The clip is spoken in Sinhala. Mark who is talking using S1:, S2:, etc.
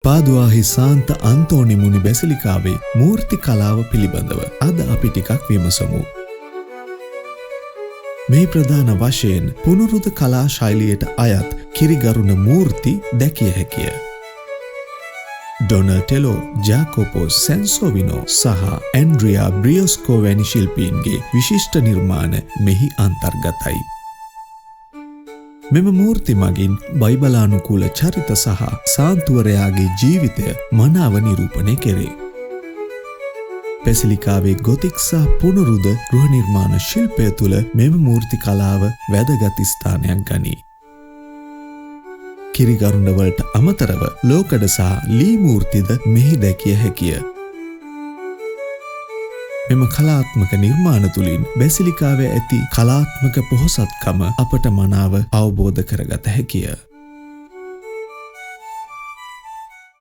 S1: පාදුවාහි සාන්ත අන්තෝනි මුනි බැසිලිකාවේ මූර්ති කලාව පිළිබඳව අද අපි ටිකක් විමසමු. මේ ප්‍රධාන වශයෙන් පුනරුද කලා ශෛලියට අයත් කිරිගරුණ මූර්ති දැකිය හැකිය. ඩොනටෙලෝ, ජාකෝපෝ සැන්සෝවිනෝ සහ ඇන්ඩ්‍රියා බ්‍රියොස්කෝ වැනි ශිල්පීන්ගේ විශිෂ්ට නිර්මාණ මෙහි අන්තර්ගතයි. මෙම මූර්ති මගින් බයිබලානුකූල චරිත සහ සාන්තුවරයාගේ ජීවිතය මනාව නිරූපණය කෙරේ. බැසිලිකාවේ ගොතික් සහ පුනරුද ගෘහ නිර්මාණ ශිල්පය තුළ මෙම මූර්ති කලාව වැදගත් ස්ථානයක් ගනී. කිරිගරුඬවලට අමතරව ලෝකඩ සහ ලී මූර්තිද මෙහි දැකිය හැකිය. මෙම කලාත්මක නිර්මාණ තුළින් බැසිලිකාවේ ඇති කලාත්මක පොහොසත්කම අපට මනාව අවබෝධ කරගත හැකිය.